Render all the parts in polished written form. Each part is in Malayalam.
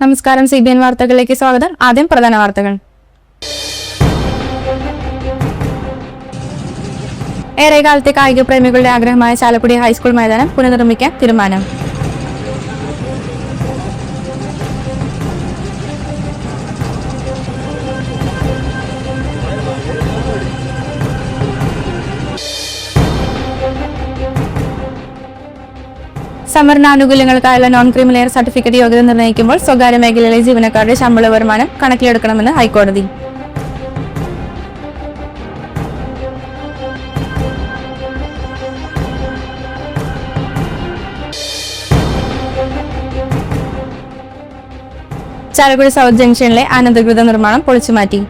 നമസ്കാരം, CBN വാർത്തകളിലേക്ക് സ്വാഗതം. ആദ്യം പ്രധാന വാർത്തകൾ. ഏറെക്കാലത്തെ കായിക പ്രേമികളുടെ ആഗ്രഹമായ ചാലക്കുടി ഹൈസ്കൂൾ മൈതാനം പുനർനിർമ്മിക്കാൻ തീരുമാനം. സംവരണാനുകൂല്യങ്ങൾക്കായുള്ള നോൺ ക്രീമി ലെയർ സർട്ടിഫിക്കറ്റ് യോഗ്യത നിർണ്ണയിക്കുമ്പോൾ സ്വകാര്യ മേഖലയിലെ ജീവനക്കാരുടെ ശമ്പള വരുമാനം കണക്കിലെടുക്കണമെന്ന് ഹൈക്കോടതി. ചാലക്കുടി സൗത്ത് ജംഗ്ഷനിലെ അനധികൃത നിർമ്മാണം പൊളിച്ചുമാറ്റി.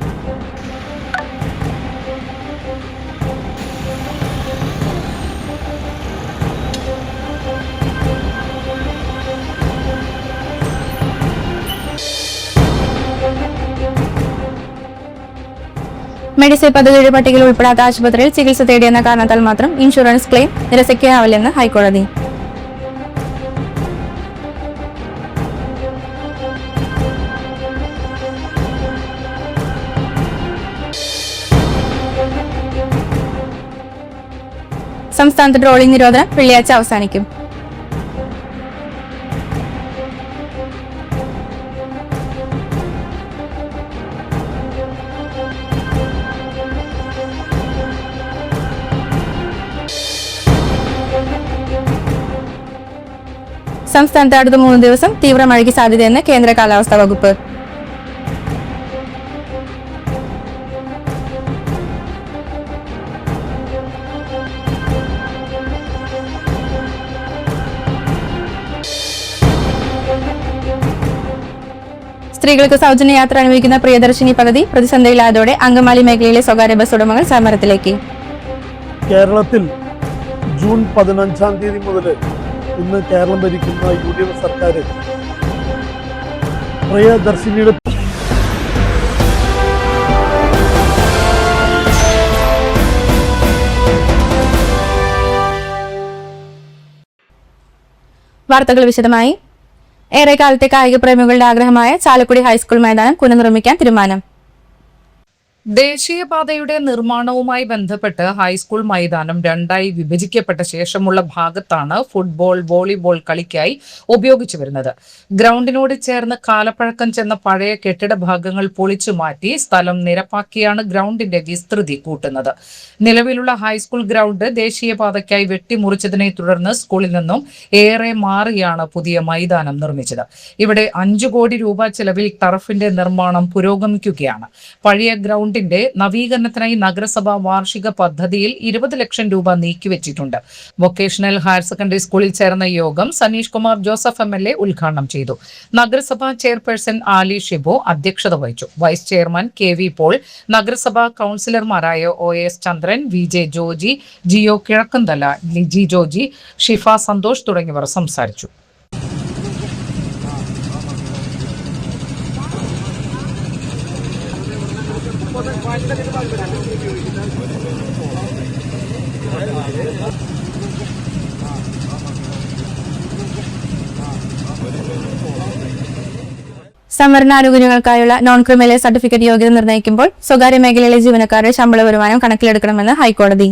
മെഡിസെപ് പദ്ധതിയുടെ പട്ടികയിൽ ഉൾപ്പെടാത്ത ആശുപത്രിയിൽ ചികിത്സ തേടിയെന്ന കാരണത്താൽ മാത്രം ഇൻഷുറൻസ് ക്ലെയിം നിരസിക്കാനാവില്ലെന്ന് ഹൈക്കോടതി. സംസ്ഥാനത്ത് ട്രോളിംഗ് നിരോധനം വെള്ളിയാഴ്ച അവസാനിക്കും. സംസ്ഥാനത്ത് അടുത്ത 3 ദിവസം തീവ്ര മഴയ്ക്ക് സാധ്യതയെന്ന് കേന്ദ്ര കാലാവസ്ഥാ വകുപ്പ്. സ്ത്രീകൾക്ക് സൗജന്യ യാത്ര അനുവദിക്കുന്ന പ്രിയദർശിനി പദ്ധതി പ്രതിസന്ധിയിലായതോടെ അങ്കമാലി മേഖലയിലെ സ്വകാര്യ ബസ് ഉടമകൾ സമരത്തിലേക്ക്. കേരളത്തിൽ ജൂൺ 15-ാം തീയതി മുതൽ ഇന്ന് കേരളം ഭരിക്കുന്ന UDF സർക്കാർ പ്രിയദർശിനിയുടെ വാർത്തകൾ വിശദമായി. ഏറെക്കാലത്തെ കായിക പ്രേമികളുടെ ആഗ്രഹമായ ചാലക്കുടി ഹൈസ്കൂൾ മൈതാനം പുനർനിർമ്മിക്കാൻ തീരുമാനം. ദേശീയപാതയുടെ നിർമ്മാണവുമായി ബന്ധപ്പെട്ട് ഹൈസ്കൂൾ മൈതാനം രണ്ടായി വിഭജിക്കപ്പെട്ട ശേഷമുള്ള ഭാഗത്താണ് ഫുട്ബോൾ, വോളിബോൾ കളിക്കായി ഉപയോഗിച്ചു വരുന്നത്. ഗ്രൗണ്ടിനോട് ചേർന്ന് കാലപ്പഴക്കം ചെന്ന പഴയ കെട്ടിട ഭാഗങ്ങൾ പൊളിച്ചു മാറ്റി സ്ഥലം നിരപ്പാക്കിയാണ് ഗ്രൗണ്ടിന്റെ വിസ്തൃതി കൂട്ടുന്നത്. നിലവിലുള്ള ഹൈസ്കൂൾ ഗ്രൗണ്ട് ദേശീയപാതയ്ക്കായി വെട്ടിമുറിച്ചതിനെ തുടർന്ന് സ്കൂളിൽ നിന്നും ഏറെ മാറിയാണ് പുതിയ മൈതാനം നിർമ്മിച്ചത്. ഇവിടെ 5 കോടി രൂപ ചെലവിൽ ടർഫിന്റെ നിർമ്മാണം പുരോഗമിക്കുകയാണ്. പഴയ ഗ്രൗണ്ട് നവീകരണത്തിനായി നഗരസഭ വാർഷിക പദ്ധതിയിൽ 20 ലക്ഷം രൂപ നീക്കിവെച്ചിട്ടുണ്ട്. വൊക്കേഷണൽ ഹയർ സെക്കൻഡറി സ്കൂളിൽ ചേർന്ന യോഗം സനീഷ് കുമാർ ജോസഫ് MLA ഉദ്ഘാടനം ചെയ്തു. നഗരസഭാ ചെയർപേഴ്സൺ ആലി ഷിബു അധ്യക്ഷത വഹിച്ചു. വൈസ് ചെയർമാൻ KV പോൾ, നഗരസഭാ കൗൺസിലർമാരായ OS ചന്ദ്രൻ, VJ ജോജി, ജിയോ കിഴക്കന്തല, ലിജി ജോജി, ഷിഫ സന്തോഷ് തുടങ്ങിയവർ സംസാരിച്ചു. സംവരണാനുകൂല്യങ്ങൾക്കായുള്ള നോൺ ക്രീമി ലെയർ സർട്ടിഫിക്കറ്റ് യോഗ്യത നിർണ്ണയിക്കുമ്പോൾ സ്വകാര്യ മേഖലയിലെ ജീവനക്കാരുടെ ശമ്പള വരുമാനം കണക്കിലെടുക്കണമെന്ന് ഹൈക്കോടതി.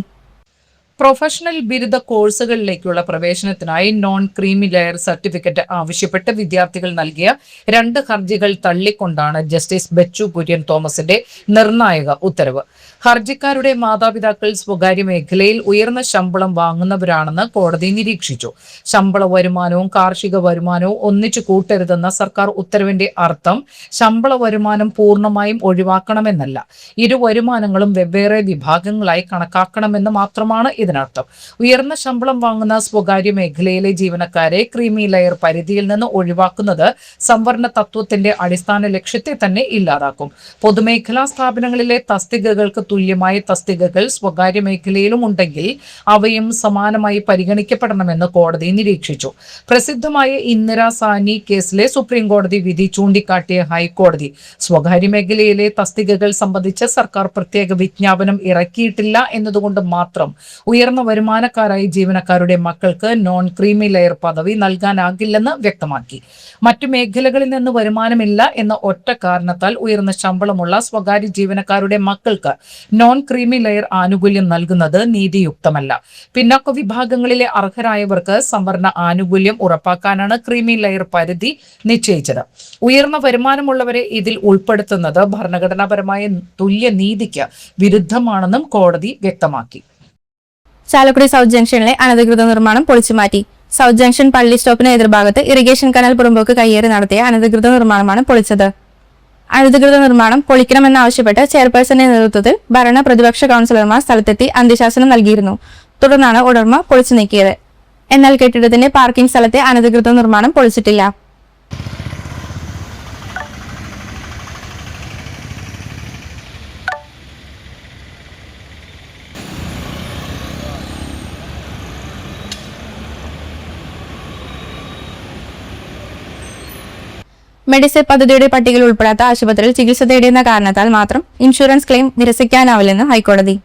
പ്രൊഫഷണൽ ബിരുദ കോഴ്സുകളിലേക്കുള്ള പ്രവേശനത്തിനായി നോൺ ക്രീമി ലെയർ സർട്ടിഫിക്കറ്റ് ആവശ്യപ്പെട്ട് വിദ്യാർത്ഥികൾ നൽകിയ 2 ഹർജികൾ തള്ളിക്കൊണ്ടാണ് ജസ്റ്റിസ് ബെച്ചു കുര്യൻ തോമസിന്റെ നിർണായക ഉത്തരവ്. ഹർജിക്കാരുടെ മാതാപിതാക്കൾ സ്വകാര്യ മേഖലയിൽ ഉയർന്ന ശമ്പളം വാങ്ങുന്നവരാണെന്ന് കോടതി നിരീക്ഷിച്ചു. ശമ്പള വരുമാനവും കാർഷിക വരുമാനവും ഒന്നിച്ചു കൂട്ടരുതെന്ന സർക്കാർ ഉത്തരവിന്റെ അർത്ഥം ശമ്പള വരുമാനം പൂർണ്ണമായും ഒഴിവാക്കണമെന്നല്ല, ഇരു വരുമാനങ്ങളും വെവ്വേറെ വിഭാഗങ്ങളായി കണക്കാക്കണമെന്ന് മാത്രമാണ് ഇതിനർത്ഥം. ഉയർന്ന ശമ്പളം വാങ്ങുന്ന സ്വകാര്യ മേഖലയിലെ ജീവനക്കാരെ ക്രീമി ലെയർ പരിധിയിൽ നിന്ന് ഒഴിവാക്കുന്നത് സംവരണ തത്വത്തിന്റെ അടിസ്ഥാന ലക്ഷ്യത്തെ തന്നെ ഇല്ലാതാക്കും. പൊതുമേഖലാ സ്ഥാപനങ്ങളിലെ തസ്തികകൾക്ക് തുല്യമായ തസ്തികകൾ സ്വകാര്യ മേഖലയിലും ഉണ്ടെങ്കിൽ അവയും സമാനമായി പരിഗണിക്കപ്പെടണമെന്ന് കോടതി നിരീക്ഷിച്ചു. പ്രസിദ്ധമായ ഇന്ദിരാ സാനി കേസിലെ സുപ്രീം കോടതി വിധി ചൂണ്ടിക്കാട്ടിയ ഹൈക്കോടതി സ്വകാര്യ മേഖലയിലെ തസ്തികകൾ സംബന്ധിച്ച് സർക്കാർ പ്രത്യേക വിജ്ഞാപനം ഇറക്കിയിട്ടില്ല എന്നതുകൊണ്ട് മാത്രം ഉയർന്ന വരുമാനക്കാരായ ജീവനക്കാരുടെ മക്കൾക്ക് നോൺ ക്രീമി ലെയർ പദവി നൽകാനാകില്ലെന്ന് വ്യക്തമാക്കി. മറ്റു മേഖലകളിൽ നിന്ന് വരുമാനമില്ല എന്ന ഒറ്റ കാരണത്താൽ ഉയർന്ന ശമ്പളമുള്ള സ്വകാര്യ ജീവനക്കാരുടെ മക്കൾക്ക് നോൺ ക്രീമി ലെയർ ആനുകൂല്യം നൽകുന്നത് നീതിയുക്തമല്ല. പിന്നാക്ക വിഭാഗങ്ങളിലെ അർഹരായവർക്ക് സംവരണ ആനുകൂല്യം ഉറപ്പാക്കാനാണ് ക്രീമി ലെയർ പരിധി നിശ്ചയിച്ചത്. ഉയർന്ന വരുമാനമുള്ളവരെ ഇതിൽ ഉൾപ്പെടുത്തുന്നത് ഭരണഘടനാപരമായ തുല്യനീതിക്ക് വിരുദ്ധമാണെന്നും കോടതി വ്യക്തമാക്കി. ചാലക്കുടി സൗത്ത് ജംഗ്ഷനിലെ അനധികൃത നിർമ്മാണം പൊളിച്ചുമാറ്റി. സൗത്ത് ജംഗ്ഷൻ പള്ളി സ്റ്റോപ്പിന് എതിർഭാഗത്ത് ഇറിഗേഷൻ കനാൽ പുറമ്പോക്ക് കയ്യേറി നടത്തിയ അനധികൃത നിർമ്മാണമാണ് പൊളിച്ചത്. അനധികൃത നിർമ്മാണം പൊളിക്കണമെന്നാവശ്യപ്പെട്ട് ചെയർപേഴ്സന്റെ നേതൃത്വത്തിൽ ഭരണ പ്രതിപക്ഷ കൗൺസിലർമാർ സ്ഥലത്തെത്തി അന്ത്യശാസനം നൽകിയിരുന്നു. തുടർന്നാണ് ഉടമ പൊളിച്ചു നീക്കിയത്. എന്നാൽ കെട്ടിടത്തിന്റെ പാർക്കിംഗ് സ്ഥലത്തെ അനധികൃത നിർമ്മാണം പൊളിച്ചിട്ടില്ല. മെഡിസെപ് പദ്ധതിയുടെ പട്ടികയിൽ ഉൾപ്പെടാത്ത ആശുപത്രിയിൽ ചികിത്സ തേടിയെന്ന കാരണത്താൽ മാത്രം ഇൻഷുറൻസ് ക്ലെയിം നിരസിക്കാനാവില്ലെന്ന് ഹൈക്കോടതി.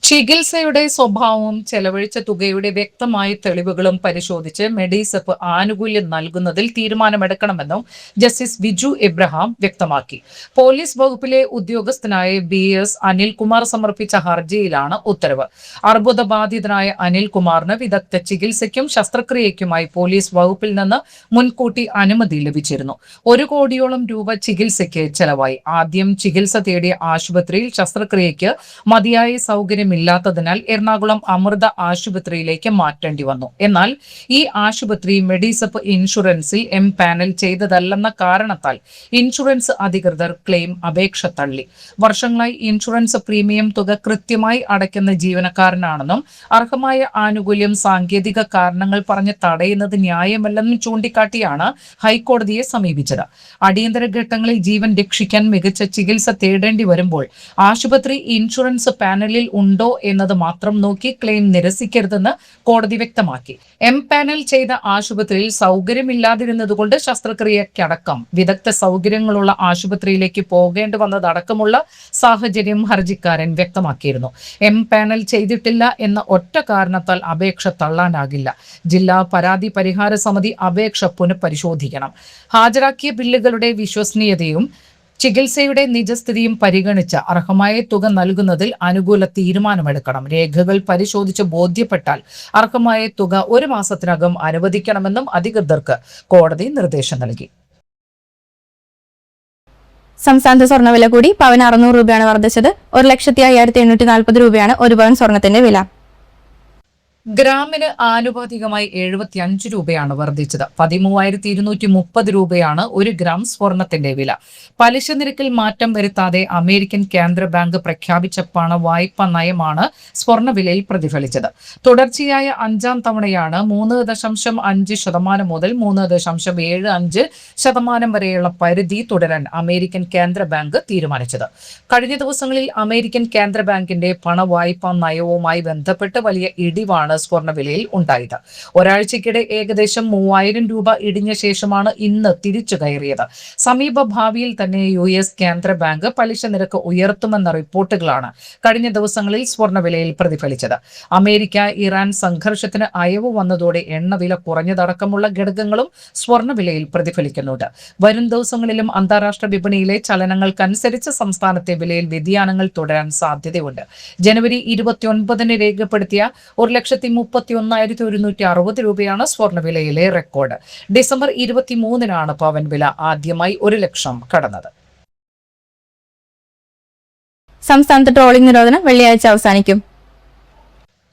ചികിത്സയുടെ സ്വഭാവവും ചെലവഴിച്ച തുകയുടെ വ്യക്തമായ തെളിവുകളും പരിശോധിച്ച് മെഡിസെപ് ആനുകൂല്യം നൽകുന്നതിൽ തീരുമാനമെടുക്കണമെന്നും ജസ്റ്റിസ് വിജു എബ്രഹാം വ്യക്തമാക്കി. പോലീസ് വകുപ്പിലെ ഉദ്യോഗസ്ഥനായ BS അനിൽകുമാർ സമർപ്പിച്ച ഹർജിയിലാണ് ഉത്തരവ്. അർബുദബാധിതനായ അനിൽകുമാറിന് വിദഗ്ധ ചികിത്സയ്ക്കും ശസ്ത്രക്രിയയ്ക്കുമായി പോലീസ് വകുപ്പിൽ നിന്ന് മുൻകൂട്ടി അനുമതി ലഭിച്ചിരുന്നു. 1 കോടിയോളം രൂപ ചികിത്സയ്ക്ക് ചെലവായി. ആദ്യം ചികിത്സ തേടിയ ആശുപത്രിയിൽ ശസ്ത്രക്രിയയ്ക്ക് മതിയായ സൗകര്യം ഇല്ലാത്തതിനാൽ എറണാകുളം അമൃത ആശുപത്രിയിലേക്ക് മാറ്റേണ്ടി വന്നു. എന്നാൽ ഈ ആശുപത്രി മെഡിസെപ് ഇൻഷുറൻസിൽ പാനൽ ചെയ്തതല്ലെന്ന കാരണത്താൽ ഇൻഷുറൻസ് അധികൃതർ ക്ലെയിം അപേക്ഷ തള്ളി. വർഷങ്ങളായി ഇൻഷുറൻസ് പ്രീമിയം തുക കൃത്യമായി അടയ്ക്കുന്ന ജീവനക്കാരനാണെന്നും അർഹമായ ആനുകൂല്യം സാങ്കേതിക കാരണങ്ങൾ പറഞ്ഞ് തടയുന്നത് ന്യായമല്ലെന്നും ചൂണ്ടിക്കാട്ടിയാണ് ഹൈക്കോടതിയെ സമീപിച്ചത്. അടിയന്തര ഘട്ടങ്ങളിൽ ജീവൻ രക്ഷിക്കാൻ മികച്ച ചികിത്സ തേടേണ്ടി വരുമ്പോൾ ആശുപത്രി ഇൻഷുറൻസ് പാനലിൽ ഉണ്ടോ എന്നത് മാത്രം നോക്കി ക്ലെയിം നിരസിക്കരുതെന്ന് കോടതി വ്യക്തമാക്കി. പാനൽ ചെയ്ത ആശുപത്രിയിൽ സൗകര്യമില്ലാതിരുന്നതുകൊണ്ട് ശസ്ത്രക്രിയക്കടക്കം വിദഗ്ധ സൗകര്യങ്ങളുള്ള ആശുപത്രിയിലേക്ക് പോകേണ്ടി വന്നതടക്കമുള്ള സാഹചര്യം ഹർജിക്കാരൻ വ്യക്തമാക്കിയിരുന്നു. പാനൽ ചെയ്തിട്ടില്ല എന്ന ഒറ്റ കാരണത്താൽ അപേക്ഷ തള്ളാനാകില്ല. ജില്ലാ പരാതി പരിഹാര സമിതി അപേക്ഷ പുനഃപരിശോധിക്കണം. ഹാജരാക്കിയ ബില്ലുകളുടെ വിശ്വസനീയതയും ചികിത്സയുടെ നിജസ്ഥിതിയും പരിഗണിച്ച് അർഹമായ തുക നൽകുന്നതിൽ അനുകൂല തീരുമാനമെടുക്കണം. രേഖകൾ പരിശോധിച്ച് ബോധ്യപ്പെട്ടാൽ അർഹമായ തുക 1 മാസത്തിനകം അനുവദിക്കണമെന്നും അധികൃതർക്ക് കോടതി നിർദ്ദേശം നൽകി. സംസ്ഥാനത്ത് സ്വർണ്ണവില കൂടി. പവന് 600 രൂപയാണ് വർദ്ധിച്ചത്. 1,05,840 രൂപയാണ് 1 പവൻ സ്വർണത്തിന്റെ വില. ഗ്രാമിന് ആനുപാതികമായി 75 രൂപയാണ് വർദ്ധിച്ചത്. 13,230 രൂപയാണ് 1 ഗ്രാം സ്വർണത്തിന്റെ വില. പലിശ നിരക്കിൽ മാറ്റം വരുത്താതെ അമേരിക്കൻ കേന്ദ്ര ബാങ്ക് പ്രഖ്യാപിച്ച പണവായ്പ നയമാണ് സ്വർണ്ണവിലയിൽ പ്രതിഫലിച്ചത്. തുടർച്ചയായ 5ാം തവണയാണ് 3.5% മുതൽ 3.75% വരെയുള്ള പരിധി തുടരാൻ അമേരിക്കൻ കേന്ദ്ര ബാങ്ക് തീരുമാനിച്ചത്. കഴിഞ്ഞ ദിവസങ്ങളിൽ അമേരിക്കൻ കേന്ദ്ര ബാങ്കിന്റെ പണവായ്പ നയവുമായി ബന്ധപ്പെട്ട് വലിയ ഇടിവാണ് സ്വർണ്ണവിലയിൽ ഉണ്ടായത്. ഒരാഴ്ചക്കിടെ ഏകദേശം 3000 രൂപ ഇടിഞ്ഞ ശേഷമാണ് ഇന്ന് തിരിച്ചു കയറിയത്. സമീപ ഭാവിയിൽ തന്നെ US കേന്ദ്ര ബാങ്ക് പലിശ നിരക്ക് ഉയർത്തുമെന്ന റിപ്പോർട്ടുകളാണ് കഴിഞ്ഞ ദിവസങ്ങളിൽ സ്വർണ്ണവിലയിൽ പ്രതിഫലിച്ചത്. അമേരിക്ക ഇറാൻ സംഘർഷത്തിന് അയവ് വന്നതോടെ എണ്ണവില കുറഞ്ഞതടക്കമുള്ള ഘടകങ്ങളും സ്വർണ്ണവിലയിൽ പ്രതിഫലിക്കുന്നുണ്ട്. വരും ദിവസങ്ങളിലും അന്താരാഷ്ട്ര വിപണിയിലെ ചലനങ്ങൾക്കനുസരിച്ച് സംസ്ഥാനത്തെ വിലയിൽ വ്യതിയാനങ്ങൾ തുടരാൻ സാധ്യതയുണ്ട്. ജനുവരി 29 രേഖപ്പെടുത്തിയ 1,31,160 രൂപയാണ് സ്വർണ്ണവിലയിലെ റെക്കോർഡ്. ഡിസംബർ 23 പവൻ വില ആദ്യമായി 1 ലക്ഷം കടന്നത്. സംസ്ഥാനത്ത് ട്രോളിംഗ് നിരോധനം വെള്ളിയാഴ്ച അവസാനിക്കും.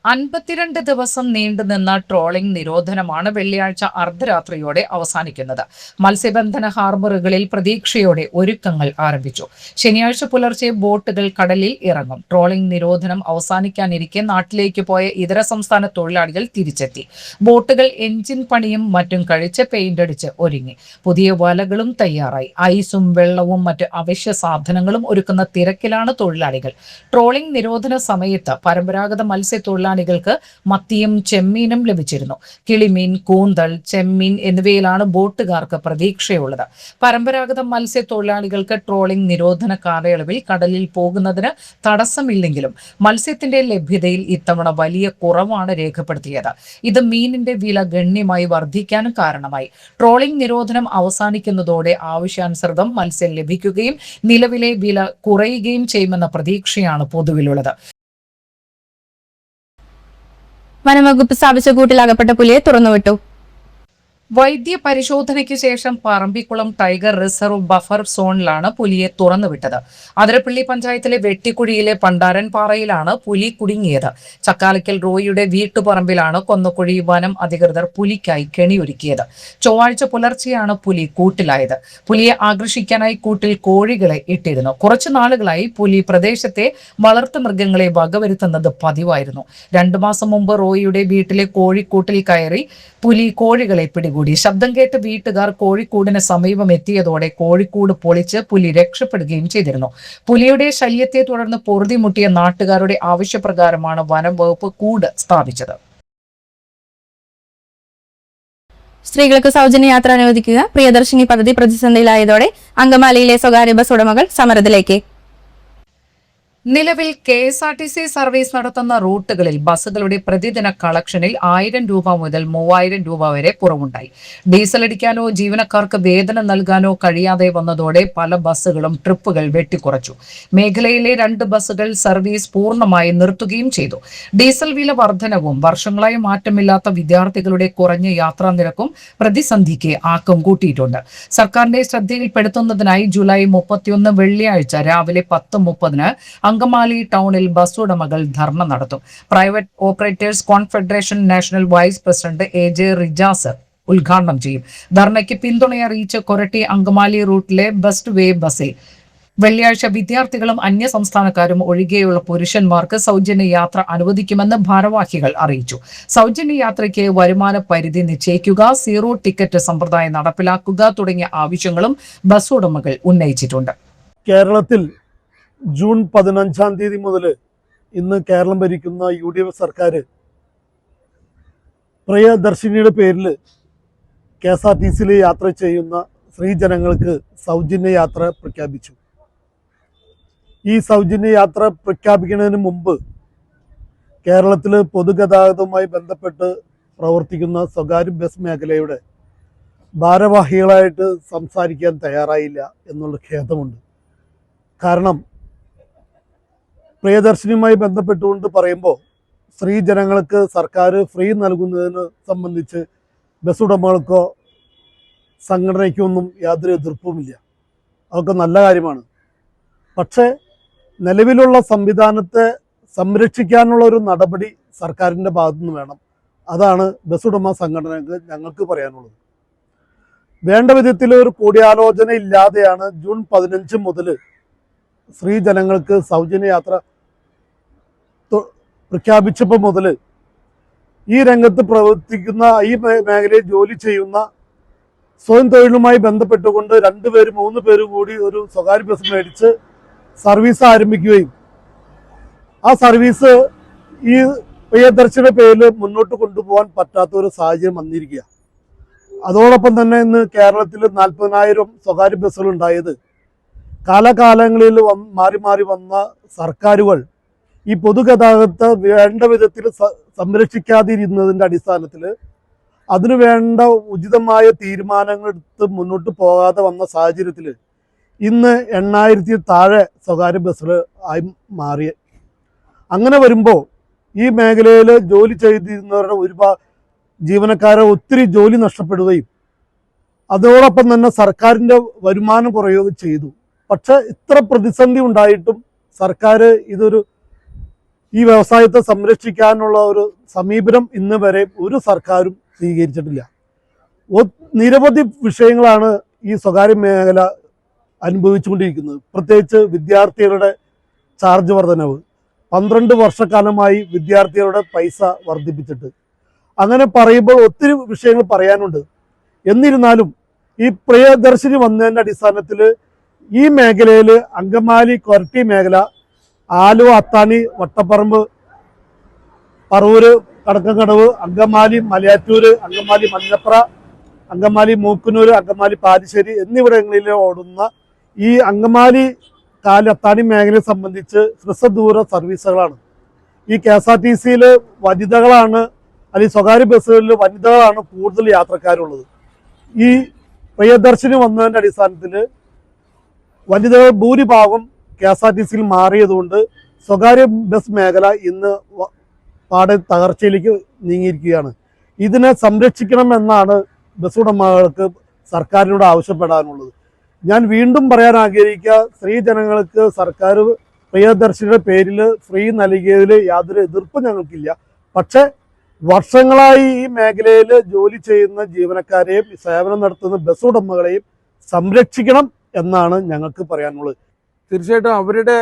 52 ദിവസം നീണ്ടുനിന്ന ട്രോളിംഗ് നിരോധനമാണ് വെള്ളിയാഴ്ച അർദ്ധരാത്രിയോടെ അവസാനിക്കുന്നത്. മത്സ്യബന്ധന ഹാർബറുകളിൽ പ്രതീക്ഷയോടെ ഒരുക്കങ്ങൾ ആരംഭിച്ചു. ശനിയാഴ്ച പുലർച്ചെ ബോട്ടുകൾ കടലിൽ ഇറങ്ങും. ട്രോളിംഗ് നിരോധനം അവസാനിക്കാനിരിക്കെ നാട്ടിലേക്ക് പോയ ഇതര സംസ്ഥാന തൊഴിലാളികൾ തിരിച്ചെത്തി. ബോട്ടുകൾ എഞ്ചിൻ പണിയും മറ്റും കഴിച്ച് പെയിന്റ് അടിച്ച് ഒരുങ്ങി. പുതിയ വലകളും തയ്യാറായി. ഐസും വെള്ളവും മറ്റ് അവശ്യ സാധനങ്ങളും ഒരുക്കുന്ന തിരക്കിലാണ് തൊഴിലാളികൾ. ട്രോളിംഗ് നിരോധന സമയത്ത് പരമ്പരാഗത മത്സ്യത്തൊഴിലാളികൾ തൊഴിലാളികൾക്ക് മത്തിയും ചെമ്മീനും ലഭിച്ചിരുന്നു. കിളിമീൻ, കൂന്തൽ, ചെമ്മീൻ എന്നിവയിലാണ് ബോട്ടുകാർക്ക് പ്രതീക്ഷയുള്ളത്. പരമ്പരാഗത മത്സ്യത്തൊഴിലാളികൾക്ക് ട്രോളിംഗ് നിരോധന കാലയളവിൽ കടലിൽ പോകുന്നതിന് തടസ്സമില്ലെങ്കിലും മത്സ്യത്തിന്റെ ലഭ്യതയിൽ ഇത്തവണ വലിയ കുറവാണ് രേഖപ്പെടുത്തിയത്. ഇത് മീനിന്റെ വില ഗണ്യമായി വർദ്ധിക്കാനും കാരണമായി. ട്രോളിംഗ് നിരോധനം അവസാനിക്കുന്നതോടെ ആവശ്യാനുസൃതം മത്സ്യം ലഭിക്കുകയും നിലവിലെ വില കുറയുകയും ചെയ്യുമെന്ന പ്രതീക്ഷയാണ് പൊതുവിലുള്ളത്. വനംവകുപ്പ് സ്ഥാപിച്ച കൂട്ടിൽ അകപ്പെട്ട പുലിയെ തുറന്നുവിട്ടു. വൈദ്യ പരിശോധനയ്ക്ക് ശേഷം പറമ്പിക്കുളം ടൈഗർ റിസർവ് ബഫർ സോണിലാണ് പുലിയെ തുറന്നുവിട്ടത്. അതിരപ്പള്ളി പഞ്ചായത്തിലെ വെട്ടിക്കുഴിയിലെ പണ്ടാരൻപാറയിലാണ് പുലി കുടുങ്ങിയത്. ചക്കാലക്കൽ റോയിയുടെ വീട്ടുപറമ്പിലാണ് കൊന്നക്കുഴി വനം അധികൃതർ പുലിക്കായി കെണിയൊരുക്കിയത്. ചൊവ്വാഴ്ച പുലർച്ചെയാണ് പുലി കൂട്ടിലായത്. പുലിയെ ആകർഷിക്കാനായി കൂട്ടിൽ കോഴികളെ ഇട്ടിരുന്നു. കുറച്ചു നാളുകളായി പുലി പ്രദേശത്തെ വളർത്തുമൃഗങ്ങളെ വകവരുത്തുന്നത് പതിവായിരുന്നു. 2 മാസം മുമ്പ് റോയിയുടെ വീട്ടിലെ കോഴിക്കൂട്ടിൽ കയറി പുലി കോഴികളെ പിടികൂടി. ശബ്ദം കേട്ട് വീട്ടുകാർ കോഴിക്കൂടിന് സമീപം എത്തിയതോടെ കോഴിക്കൂട് പൊളിച്ച് പുലി രക്ഷപ്പെടുകയും ചെയ്തിരുന്നു. പുലിയുടെ ശല്യത്തെ തുടർന്ന് പൊറുതിമുട്ടിയ നാട്ടുകാരുടെ ആവശ്യപ്രകാരമാണ് വനം വകുപ്പ് കൂട് സ്ഥാപിച്ചത്. സ്ത്രീകൾക്ക് സൗജന്യ യാത്ര അനുവദിക്കുക. പ്രിയദർശിനി പദ്ധതി പ്രതിസന്ധിയിലായതോടെ അങ്കമാലിയിലെ സ്വകാര്യ ബസ് ഉടമകൾ സമരത്തിലേക്ക്. നിലവിൽ KSRTC സർവീസ് നടത്തുന്ന റൂട്ടുകളിൽ ബസ്സുകളുടെ പ്രതിദിന കളക്ഷനിൽ 1000 രൂപ മുതൽ 3000 രൂപ വരെ കുറവുണ്ടായി. ഡീസൽ അടിക്കാനോ ജീവനക്കാർക്ക് വേതനം നൽകാനോ കഴിയാതെ വന്നതോടെ പല ബസ്സുകളും ട്രിപ്പുകൾ വെട്ടിക്കുറച്ചു. മേഖലയിലെ 2 ബസ്സുകൾ സർവീസ് പൂർണ്ണമായി നിർത്തുകയും ചെയ്തു. ഡീസൽ വില വർധനവും വർഷങ്ങളായി മാറ്റമില്ലാത്ത വിദ്യാർത്ഥികളുടെ കുറഞ്ഞ യാത്രാ നിരക്കും പ്രതിസന്ധിക്ക് ആക്കം കൂട്ടിയിട്ടുണ്ട്. സർക്കാരിന്റെ ശ്രദ്ധയിൽപ്പെടുത്തുന്നതിനായി ജൂലൈ 31 വെള്ളിയാഴ്ച രാവിലെ 10:30 അങ്കമാലി ടൗണിൽ ബസ് ഉടമകൾ ധർണ നടത്തും. Private operators confederation national vice president AJ Rijas ഉദ്ഘാടനം ചെയ്യും. ധർണയ്ക്ക് പിന്തുണയറിയിച്ച് കൊരട്ടി അങ്കമാലി റൂട്ടിലെ ബെസ്റ്റ് വേ ബസ്സിൽ വെള്ളിയാഴ്ച വിദ്യാർത്ഥികളും അന്യസംസ്ഥാനക്കാരും ഒഴികെയുള്ള പുരുഷന്മാർക്ക് സൗജന്യ യാത്ര അനുവദിക്കുമെന്ന് ഭാരവാഹികൾ അറിയിച്ചു. സൗജന്യ യാത്രയ്ക്ക് വരുമാന പരിധി നിശ്ചയിക്കുക, സീറോ ടിക്കറ്റ് സമ്പ്രദായം നടപ്പിലാക്കുക തുടങ്ങിയ ആവശ്യങ്ങളും ബസ് ഉടമകൾ ഉന്നയിച്ചിട്ടുണ്ട്. കേരളത്തിൽ ജൂൺ 15-ാം തീയതി മുതൽ ഇന്ന് കേരളം ഭരിക്കുന്ന UDF സർക്കാർ പ്രിയദർശിനിയുടെ പേരിൽ KSRTCയിൽ യാത്ര ചെയ്യുന്ന സ്ത്രീജനങ്ങൾക്ക് സൗജന്യ യാത്ര പ്രഖ്യാപിച്ചു. ഈ സൗജന്യ യാത്ര പ്രഖ്യാപിക്കുന്നതിന് മുമ്പ് കേരളത്തിൽ പൊതുഗതാഗതവുമായി ബന്ധപ്പെട്ട് പ്രവർത്തിക്കുന്ന സ്വകാര്യ ബസ് മേഖലയുടെ ഭാരവാഹികളായിട്ട് സംസാരിക്കാൻ തയ്യാറായില്ല എന്നുള്ള ഖേദമുണ്ട്. കാരണം പ്രിയദർശിനിയുമായി ബന്ധപ്പെട്ടുകൊണ്ട് പറയുമ്പോൾ സ്ത്രീജനങ്ങൾക്ക് സർക്കാർ ഫ്രീ നൽകുന്നതിന് സംബന്ധിച്ച് ബസ് ഉടമകൾക്കോ സംഘടനയ്ക്കോ ഒന്നും യാതൊരു എതിർപ്പുമില്ല. അതൊക്കെ നല്ല കാര്യമാണ്. പക്ഷേ നിലവിലുള്ള സംവിധാനത്തെ സംരക്ഷിക്കാനുള്ള ഒരു നടപടി സർക്കാരിൻ്റെ ഭാഗത്തുനിന്ന് വേണം. അതാണ് ബസ് ഉടമ സംഘടനക്ക് ഞങ്ങൾക്ക് പറയാനുള്ളത്. വേണ്ട വിധത്തിൽ ഒരു കൂടിയാലോചന ഇല്ലാതെയാണ് ജൂൺ 15 മുതൽ സ്ത്രീജനങ്ങൾക്ക് സൗജന്യ യാത്ര പ്രഖ്യാപിച്ചപ്പോൾ മുതൽ ഈ രംഗത്ത് പ്രവർത്തിക്കുന്ന ഈ മേഖലയിൽ ജോലി ചെയ്യുന്ന സ്വയം തൊഴിലുമായി ബന്ധപ്പെട്ടുകൊണ്ട് 2 പേര് 3 പേര് കൂടി ഒരു സ്വകാര്യ ബസ് മേടിച്ച് സർവീസ് ആരംഭിക്കുകയും ആ സർവീസ് ഈ പ്രിയദർശിയുടെ പേരിൽ മുന്നോട്ട് കൊണ്ടുപോകാൻ പറ്റാത്ത ഒരു സാഹചര്യം വന്നിരിക്കുക. അതോടൊപ്പം തന്നെ ഇന്ന് കേരളത്തിൽ 40,000 സ്വകാര്യ ബസ്സുകൾ ഉണ്ടായത് കാലകാലങ്ങളിൽ മാറി മാറി വന്ന സർക്കാരുകൾ ഈ പൊതുഗതാഗതത്തെ വേണ്ട വിധത്തിൽ സംരക്ഷിക്കാതിരുന്നതിൻ്റെ അടിസ്ഥാനത്തിൽ അതിനു വേണ്ട ഉചിതമായ തീരുമാനങ്ങൾ എടുത്ത് മുന്നോട്ട് പോകാതെ വന്ന സാഹചര്യത്തിൽ ഇന്ന് 8,000-ൽ താഴെ സ്വകാര്യ ബസ്സുകൾ ആയി മാറി. അങ്ങനെ വരുമ്പോൾ ഈ മേഖലയിൽ ജോലി ചെയ്തിരുന്നവരുടെ ഒരുപാട് ജീവനക്കാരെ ഒത്തിരി ജോലി നഷ്ടപ്പെടുകയും അതോടൊപ്പം തന്നെ സർക്കാരിൻ്റെ വരുമാനം കുറയുകയും ചെയ്തു. പക്ഷെ ഇത്ര പ്രതിസന്ധി ഉണ്ടായിട്ടും സർക്കാർ ഈ വ്യവസായത്തെ സംരക്ഷിക്കാനുള്ള ഒരു സമീപനം ഇന്ന് വരെ ഒരു സർക്കാരും സ്വീകരിച്ചിട്ടില്ല. നിരവധി വിഷയങ്ങളാണ് ഈ സ്വകാര്യ മേഖല അനുഭവിച്ചുകൊണ്ടിരിക്കുന്നത്. പ്രത്യേകിച്ച് വിദ്യാർത്ഥികളുടെ ചാർജ് വർധനവ്. 12 വർഷക്കാലമായി വിദ്യാർത്ഥികളുടെ പൈസ വർദ്ധിപ്പിച്ചിട്ട്. അങ്ങനെ പറയുമ്പോൾ ഒത്തിരി വിഷയങ്ങൾ പറയാനുണ്ട്. എന്നിരുന്നാലും ഈ പ്രിയദർശിനി വന്നതിൻ്റെ അടിസ്ഥാനത്തിൽ ഈ മേഖലയിൽ അങ്കമാലി കൊരട്ടി മേഖല, ആലുവ, അത്താണി, വട്ടപ്പറമ്പ്, പറവൂര് കടക്കങ്കടവ്, അങ്കമാലി മലയാറ്റൂര്, അങ്കമാലി മഞ്ഞപ്ര, അങ്കമാലി മൂക്കുന്നൂര്, അങ്കമാലി പാലിശ്ശേരി എന്നിവിടങ്ങളിൽ ഓടുന്ന ഈ അങ്കമാലി അത്താണി മേഖലയെ സംബന്ധിച്ച് ഹ്രസ്വദൂര സർവീസുകളാണ്. ഈ KSRTC-യിൽ വനിതകളാണ്, അല്ലെങ്കിൽ സ്വകാര്യ ബസ്സുകളിൽ വനിതകളാണ് കൂടുതൽ യാത്രക്കാരുള്ളത്. ഈ പ്രിയദർശിനി വന്നതിൻ്റെ അടിസ്ഥാനത്തിൽ വനിതകൾ ഭൂരിഭാഗം KSRTC-യിൽ മാറിയതുകൊണ്ട് സ്വകാര്യ ബസ് മേഖല ഇന്ന് പാടെ തകർച്ചയിലേക്ക് നീങ്ങിയിരിക്കുകയാണ്. ഇതിനെ സംരക്ഷിക്കണമെന്നാണ് ബസ് ഉടമകൾക്ക് സർക്കാരിനോട് ആവശ്യപ്പെടാനുള്ളത്. ഞാൻ വീണ്ടും പറയാൻ ആഗ്രഹിക്കുക, സ്ത്രീ ജനങ്ങൾക്ക് സർക്കാർ പ്രിയദർശിനിയുടെ പേരിൽ ഫ്രീ നൽകിയതിൽ യാതൊരു എതിർപ്പും ഞങ്ങൾക്കില്ല. പക്ഷേ വർഷങ്ങളായി ഈ മേഖലയിൽ ജോലി ചെയ്യുന്ന ജീവനക്കാരെയും സേവനം നടത്തുന്ന ബസ് ഉടമകളെയും സംരക്ഷിക്കണം എന്നാണ് ഞങ്ങൾക്ക് പറയാനുള്ളത്. തീർച്ചയായിട്ടും അവരുടെ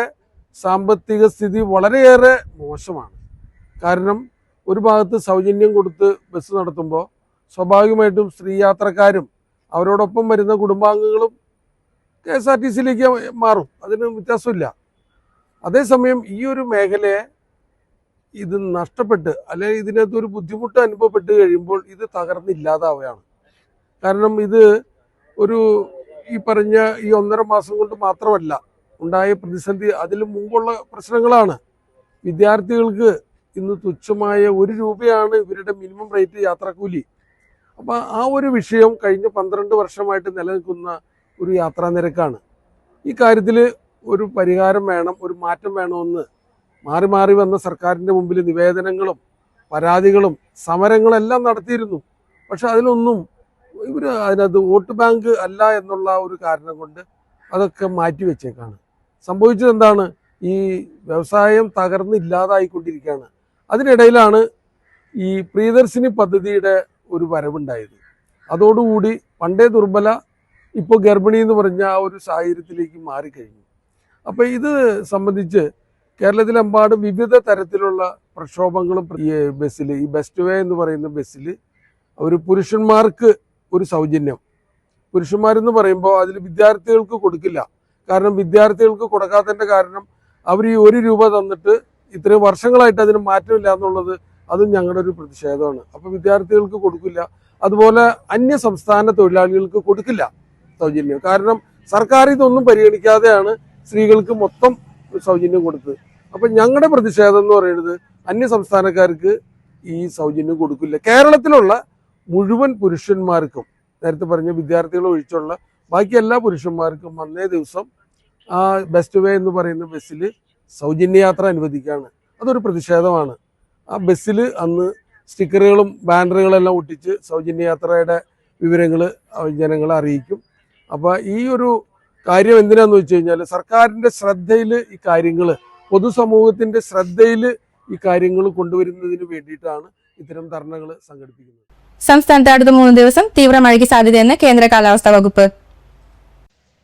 സാമ്പത്തിക സ്ഥിതി വളരെയേറെ മോശമാണ്. കാരണം ഒരു ഭാഗത്ത് സൗജന്യം കൊടുത്ത് ബസ് നടത്തുമ്പോൾ സ്വാഭാവികമായിട്ടും സ്ത്രീ യാത്രക്കാരും അവരോടൊപ്പം വരുന്ന കുടുംബാംഗങ്ങളും KSRTC-യിലേക്ക് മാറും, അതിന് വ്യത്യാസമില്ല. അതേസമയം ഈ ഒരു മേഖലയെ ഇത് നഷ്ടപ്പെട്ട് അല്ലെങ്കിൽ ഇതിനകത്ത് ഒരു ബുദ്ധിമുട്ട് അനുഭവപ്പെട്ട് കഴിയുമ്പോൾ ഇത് തകർന്നില്ലാതാവുകയാണ്. കാരണം ഇത് ഒരു ഈ പറഞ്ഞ ഈ 1.5 മാസം കൊണ്ട് മാത്രമല്ല ഉണ്ടായ പ്രതിസന്ധി, അതിന് മുമ്പുള്ള പ്രശ്നങ്ങളാണ്. വിദ്യാർത്ഥികൾക്ക് ഇന്ന് തുച്ഛമായ 1 രൂപയാണ് ഇവരുടെ മിനിമം റേറ്റ് യാത്രാക്കൂലി. അപ്പം ആ ഒരു വിഷയം കഴിഞ്ഞ 12 വർഷമായിട്ട് നിലനിൽക്കുന്ന ഒരു യാത്രാ നിരക്കാണ്. ഈ കാര്യത്തിൽ ഒരു പരിഹാരം വേണം, ഒരു മാറ്റം വേണമെന്ന് മാറി മാറി വന്ന സർക്കാരിൻ്റെ മുമ്പിൽ നിവേദനങ്ങളും പരാതികളും സമരങ്ങളെല്ലാം നടത്തിയിരുന്നു. പക്ഷെ അതിലൊന്നും ഇവർ അതിനകത്ത് വോട്ട് ബാങ്ക് അല്ല എന്നുള്ള ഒരു കാരണം കൊണ്ട് അതൊക്കെ മാറ്റിവെച്ചേക്കാണ്. സംഭവിച്ചത് എന്താണ്? ഈ വ്യവസായം തകർന്നില്ലാതായിക്കൊണ്ടിരിക്കുകയാണ്. അതിനിടയിലാണ് ഈ പ്രിയദർശിനി പദ്ധതിയുടെ ഒരു വരവുണ്ടായത്. അതോടുകൂടി പണ്ടേ ദുർബല ഇപ്പോൾ ഗർഭിണി എന്ന് പറഞ്ഞ ആ ഒരു സാഹചര്യത്തിലേക്ക് മാറിക്കഴിഞ്ഞു. അപ്പോൾ ഇത് സംബന്ധിച്ച് കേരളത്തിലെമ്പാടും വിവിധ തരത്തിലുള്ള പ്രക്ഷോഭങ്ങളും ഈ ബസ്സിൽ, ഈ ബെസ്റ്റ് വേ എന്ന് പറയുന്ന ബസ്സിൽ ഒരു പുരുഷന്മാർക്ക് ഒരു സൗജന്യം, പുരുഷന്മാരെന്ന് പറയുമ്പോൾ അതിൽ വിദ്യാർത്ഥികൾക്ക് കൊടുക്കില്ല. കാരണം വിദ്യാർത്ഥികൾക്ക് കൊടുക്കാത്തതിൻ്റെ കാരണം അവർ ഈ 1 രൂപ തന്നിട്ട് ഇത്രയും വർഷങ്ങളായിട്ട് അതിന് മാറ്റമില്ല എന്നുള്ളത് അതും ഞങ്ങളുടെ ഒരു പ്രതിഷേധമാണ്. അപ്പോൾ വിദ്യാർത്ഥികൾക്ക് കൊടുക്കില്ല. അതുപോലെ അന്യ സംസ്ഥാന തൊഴിലാളികൾക്ക് കൊടുക്കില്ല സൗജന്യം. കാരണം സർക്കാർ ഇതൊന്നും പരിഗണിക്കാതെയാണ് സ്ത്രീകൾക്ക് മൊത്തം സൗജന്യം കൊടുത്തത്. അപ്പം ഞങ്ങളുടെ പ്രതിഷേധം എന്ന് പറയുന്നത് അന്യ സംസ്ഥാനക്കാർക്ക് ഈ സൗജന്യം കൊടുക്കില്ല. കേരളത്തിലുള്ള മുഴുവൻ പുരുഷന്മാർക്കും, നേരത്തെ പറഞ്ഞ വിദ്യാർത്ഥികൾ ഒഴിച്ചുള്ള ബാക്കി എല്ലാ പുരുഷന്മാർക്കും അന്നേ ദിവസം ആ ബെസ്റ്റ് വേ എന്ന് പറയുന്ന ബസ്സിൽ സൗജന്യ യാത്ര അനുവദിക്കുകയാണ്. അതൊരു പ്രതിഷേധമാണ്. ആ ബസ്സിൽ അന്ന് സ്റ്റിക്കറുകളും ബാനറുകളെല്ലാം ഒട്ടിച്ച് സൗജന്യ യാത്രയുടെ വിവരങ്ങൾ ജനങ്ങളെ അറിയിക്കും. അപ്പോൾ ഈ ഒരു കാര്യം എന്തിനാന്ന് വെച്ച് കഴിഞ്ഞാൽ സർക്കാരിൻ്റെ ശ്രദ്ധയിൽ ഈ കാര്യങ്ങൾ, പൊതുസമൂഹത്തിൻ്റെ ശ്രദ്ധയിൽ ഈ കാര്യങ്ങൾ കൊണ്ടുവരുന്നതിന് വേണ്ടിയിട്ടാണ് ഇത്തരം ധർണകൾ സംഘടിപ്പിക്കുന്നത്. സംസ്ഥാനത്ത് അടുത്ത 3 ദിവസം തീവ്ര മഴയ്ക്ക് സാധ്യതയെന്ന് കേന്ദ്ര കാലാവസ്ഥാ വകുപ്പ്.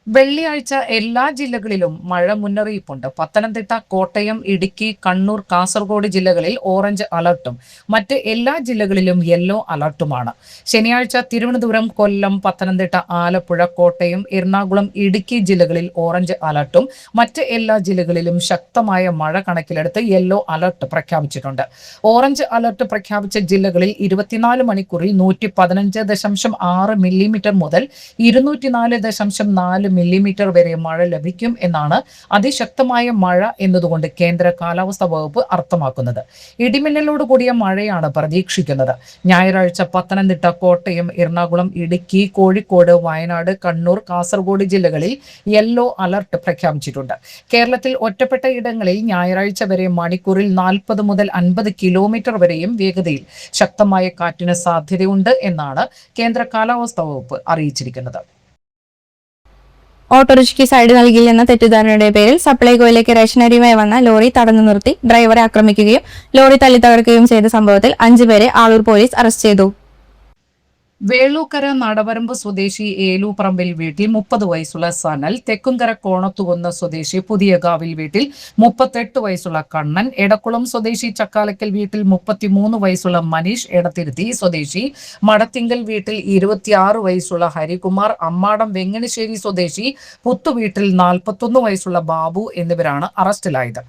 വെള്ളിയാഴ്ച എല്ലാ ജില്ലകളിലും മഴ മുന്നറിയിപ്പുണ്ട്. പത്തനംതിട്ട, കോട്ടയം, ഇടുക്കി, കണ്ണൂർ, കാസർഗോഡ് ജില്ലകളിൽ ഓറഞ്ച് അലർട്ടും മറ്റ് എല്ലാ ജില്ലകളിലും യെല്ലോ അലർട്ടുമാണ്. ശനിയാഴ്ച തിരുവനന്തപുരം, കൊല്ലം, പത്തനംതിട്ട, ആലപ്പുഴ, കോട്ടയം, എറണാകുളം, ഇടുക്കി ജില്ലകളിൽ ഓറഞ്ച് അലർട്ടും മറ്റ് എല്ലാ ജില്ലകളിലും ശക്തമായ മഴ കണക്കിലെടുത്ത് യെല്ലോ അലർട്ട് പ്രഖ്യാപിച്ചിട്ടുണ്ട്. ഓറഞ്ച് അലർട്ട് പ്രഖ്യാപിച്ച ജില്ലകളിൽ 24 മണിക്കൂറിൽ 115.6 മില്ലിമീറ്റർ മുതൽ 204.4 മില്ലിമീറ്റർ വരെ മഴ ലഭിക്കും എന്നാണ് അതിശക്തമായ മഴ എന്നതുകൊണ്ട് കേന്ദ്ര കാലാവസ്ഥാ വകുപ്പ് അർത്ഥമാക്കുന്നത്. ഇടിമിന്നലോട് കൂടിയ മഴയാണ് പ്രതീക്ഷിക്കുന്നത്. ഞായറാഴ്ച പത്തനംതിട്ട, കോട്ടയം, എറണാകുളം, ഇടുക്കി, കോഴിക്കോട്, വയനാട്, കണ്ണൂർ, കാസർഗോഡ് ജില്ലകളിൽ യെല്ലോ അലർട്ട് പ്രഖ്യാപിച്ചിട്ടുണ്ട്. കേരളത്തിൽ ഒറ്റപ്പെട്ട ഇടങ്ങളിൽ ഞായറാഴ്ച വരെ മണിക്കൂറിൽ 40 മുതൽ 50 കിലോമീറ്റർ വരെയും വേഗതയിൽ ശക്തമായ കാറ്റിന് സാധ്യതയുണ്ട് എന്നാണ് കേന്ദ്ര കാലാവസ്ഥാ വകുപ്പ് അറിയിച്ചിരിക്കുന്നത്. ഓട്ടോറിക്ഷയ്ക്ക് സൈഡ് നൽകിയില്ലെന്ന തെറ്റിദ്ധാരണയുടെ പേരിൽ സപ്ലൈകോയിലേക്ക് റേഷനറിയുമായി വന്ന ലോറി തടഞ്ഞു നിർത്തി ഡ്രൈവറെ ആക്രമിക്കുകയും ലോറി തല്ലി തകർക്കുകയും ചെയ്ത സംഭവത്തിൽ 5 പേരെ ആളൂർ പോലീസ് അറസ്റ്റ് ചെയ്തു. വേളൂക്കര നടവരമ്പ് സ്വദേശി ഏലൂപ്പറമ്പിൽ വീട്ടിൽ 30 വയസ്സുള്ള സനൽ, തെക്കുംകര കോണത്തുകുന്ന് സ്വദേശി പുതിയകാവിൽ വീട്ടിൽ 38 വയസ്സുള്ള കണ്ണൻ, എടക്കുളം സ്വദേശി ചക്കാലക്കൽ വീട്ടിൽ 33 വയസ്സുള്ള മനീഷ്, എടത്തിരുത്തി സ്വദേശി മടത്തിങ്കൽ വീട്ടിൽ 26 വയസ്സുള്ള ഹരികുമാർ, അമ്മാടം വെങ്ങണിശ്ശേരി സ്വദേശി പുത്തുവീട്ടിൽ 41 വയസ്സുള്ള ബാബു എന്നിവരാണ് അറസ്റ്റിലായത്.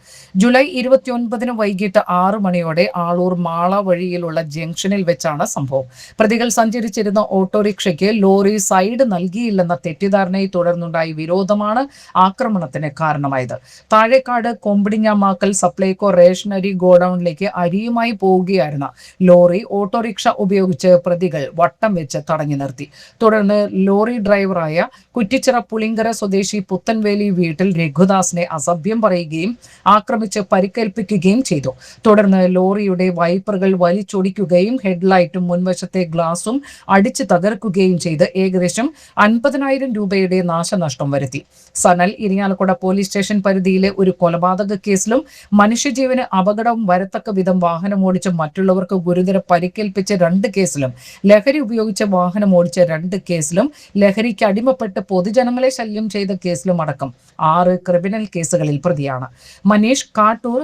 ജൂലൈ 29 വൈകിട്ട് 6 മണിയോടെ ആളൂർ മാള വഴിയിലുള്ള ജംഗ്ഷനിൽ വെച്ചാണ് സംഭവം. പ്രതികൾ സഞ്ചരിച്ചിരുന്ന ഓട്ടോറിക്ഷയ്ക്ക് ലോറി സൈഡ് നൽകിയില്ലെന്ന തെറ്റിദ്ധാരണയെ തുടർന്നുണ്ടായ വിരോധമാണ് ആക്രമണത്തിന് കാരണമായത്. താഴേക്കാട് കൊമ്പിടിഞ്ഞാമാക്കൽ സപ്ലൈകോ റേഷനറി ഗോഡൌണിലേക്ക് അരിയുമായി പോവുകയായിരുന്ന ലോറി ഓട്ടോറിക്ഷ ഉപയോഗിച്ച് പ്രതികൾ വട്ടം വെച്ച് തടഞ്ഞു നിർത്തി. തുടർന്ന് ലോറി ഡ്രൈവറായ കുറ്റിച്ചിറ പുളിങ്കര സ്വദേശി പുത്തൻവേലി വീട്ടിൽ രഘുദാസിനെ അസഭ്യം പറയുകയും ആക്രമിച്ച് പരിക്കേൽപ്പിക്കുകയും ചെയ്തു. തുടർന്ന് ലോറിയുടെ വൈപ്പറുകൾ വലിച്ചൊടിക്കുകയും ഹെഡ്ലൈറ്റും മുൻവശത്തെ ഗ്ലാസും അടിച്ചു തകർക്കുകയും ചെയ്ത് ഏകദേശം 50,000 രൂപയുടെ നാശനഷ്ടം വരുത്തി. സനൽ ഇരിങ്ങാലക്കുട പോലീസ് സ്റ്റേഷൻ പരിധിയിലെ ഒരു കൊലപാതക കേസിലും മനുഷ്യജീവന് അപകടം വരത്തക്ക വിധം വാഹനമോടിച്ച് മറ്റുള്ളവർക്ക് ഗുരുതര പരിക്കേൽപ്പിച്ച 2 കേസിലും, ലഹരി ഉപയോഗിച്ച് വാഹനമോടിച്ച 2 കേസിലും, ലഹരിക്ക് അടിമപ്പെട്ട് പൊതുജനങ്ങളെ ശല്യം ചെയ്ത കേസിലും അടക്കം 6 ക്രിമിനൽ കേസുകളിൽ പ്രതിയാണ്. മനീഷ് കാട്ടൂർ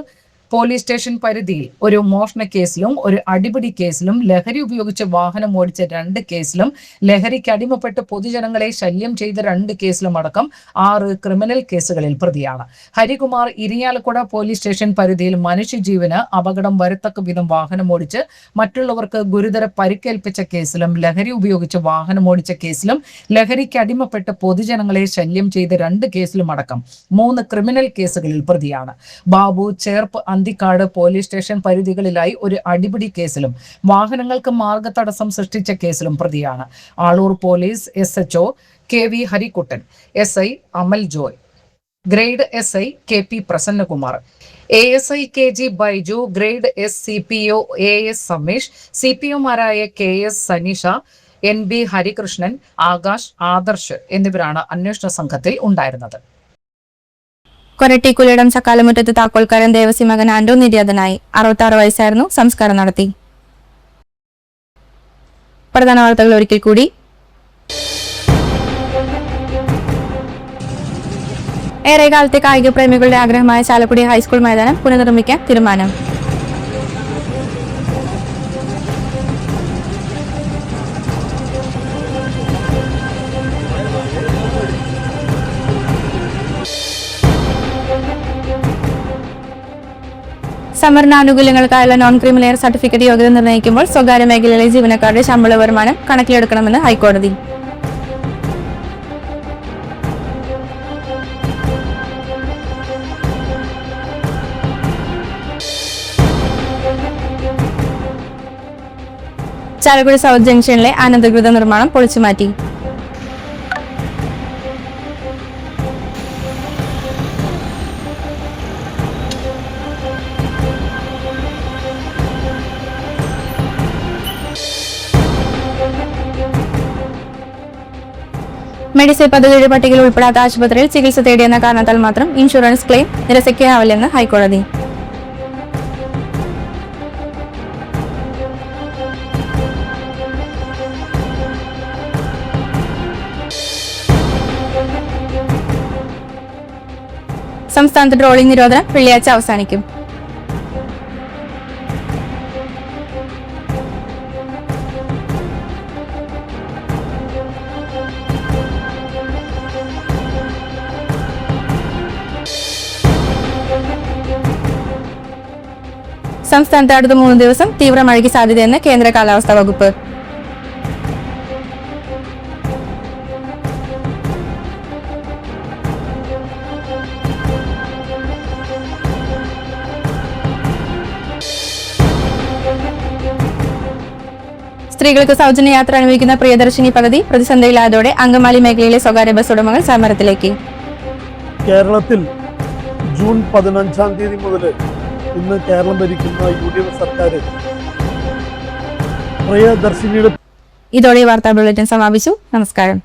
പോലീസ് സ്റ്റേഷൻ പരിധിയിൽ ഒരു മോഷണ കേസിലും, ഒരു അടിപിടി കേസിലും, ലഹരി ഉപയോഗിച്ച് വാഹനം ഓടിച്ച 2 കേസിലും, ലഹരിക്ക് അടിമപ്പെട്ട് പൊതുജനങ്ങളെ ശല്യം ചെയ്ത 2 കേസിലും അടക്കം 6 ക്രിമിനൽ കേസുകളിൽ പ്രതിയാണ്. ഹരികുമാർ ഇരിങ്ങാലക്കുട പോലീസ് സ്റ്റേഷൻ പരിധിയിൽ മനുഷ്യജീവന് അപകടം വരത്തക്ക വിധം വാഹനം ഓടിച്ച് മറ്റുള്ളവർക്ക് ഗുരുതര പരിക്കേൽപ്പിച്ച കേസിലും, ലഹരി ഉപയോഗിച്ച് വാഹനം ഓടിച്ച കേസിലും, ലഹരിക്ക് അടിമപ്പെട്ട് പൊതുജനങ്ങളെ ശല്യം ചെയ്ത 2 കേസിലും അടക്കം 3 ക്രിമിനൽ കേസുകളിൽ പ്രതിയാണ്. ബാബു ചേർപ്പ് അന്തിക്കാട് പോലീസ് സ്റ്റേഷൻ പരിധികളിലായി ഒരു അടിപിടി കേസിലും വാഹനങ്ങൾക്ക് മാർഗതടസ്സം സൃഷ്ടിച്ച കേസിലും പ്രതിയാണ്. Aloor police SHO KV Harikuttan, SI Amal Joy, grade SI KP Prasannakumar, ASI KG Baiju, grade S CPO AS Sameesh, CPOമാരായ KS സനിഷ, NB ഹരികൃഷ്ണൻ, ആകാശ്, ആദർശ് എന്നിവരാണ് അന്വേഷണ സംഘത്തിൽ ഉണ്ടായിരുന്നത്. കൊരട്ടി കുലിടം ചക്കാലമുറ്റത്ത് താക്കോൽക്കാരൻ ദേവസി മകൻ ആന്റോ നിര്യാതനായി. 66 വയസ്സായിരുന്നു. സംസ്കാരം നടത്തി. പ്രധാന വാർത്തകൾ ഒരിക്കൽ കൂടി. ഏറെക്കാലത്തെ കായിക പ്രേമികളുടെ ആഗ്രഹമായ ചാലക്കുടി ഹൈസ്കൂൾ മൈതാനം പുനർനിർമ്മിക്കാൻ തീരുമാനം. സംവരണാനുകൂല്യങ്ങൾക്കായുള്ള നോൺ ക്രീമിലെയർ സർട്ടിഫിക്കറ്റ് യോഗ്യത നിർണ്ണയിക്കുമ്പോൾ സ്വകാര്യ മേഖലയിലെ ജീവനക്കാരുടെ ശമ്പള വരുമാനം കണക്കിലെടുക്കണമെന്ന് ഹൈക്കോടതി. ചാലക്കുടി സൗത്ത് ജംഗ്ഷനിലെ അനധികൃത നിർമ്മാണം പൊളിച്ചുമാറ്റി. മെഡിസെൽ പദ്ധതിയുടെ പട്ടികയിൽ ഉൾപ്പെടാത്ത ആശുപത്രിയിൽ ചികിത്സ തേടിയെന്ന കാരണത്താൽ മാത്രം ഇൻഷുറൻസ് ക്ലെയിം നിരസിക്കാനാവില്ലെന്ന് ഹൈക്കോടതി. സംസ്ഥാനത്ത് ട്രോളിംഗ് നിരോധനം വെള്ളിയാഴ്ച അവസാനിക്കും. സംസ്ഥാനത്ത് അടുത്ത 3 ദിവസം തീവ്ര മഴയ്ക്ക് സാധ്യതയെന്ന് കേന്ദ്ര കാലാവസ്ഥാ വകുപ്പ്. സ്ത്രീകൾക്ക് സൗജന്യ യാത്ര അനുവദിക്കുന്ന പ്രിയദർശിനി പദ്ധതി പ്രതിസന്ധിയിലായതോടെ അങ്കമാലി മേഖലയിലെ സ്വകാര്യ ബസ് ഉടമകൾ സമരത്തിലേക്ക്. കേരളത്തിൽ ജൂൺ 15-ാം തീയതി മുതൽ ഇന്ന് കേരളം ഭരിക്കുന്ന UDF സർക്കാർ പ്രിയദർശിനിയുടെ. ഇതോടെ വാർത്താ ബുള്ളറ്റിൻ സമാപിച്ചു. നമസ്കാരം.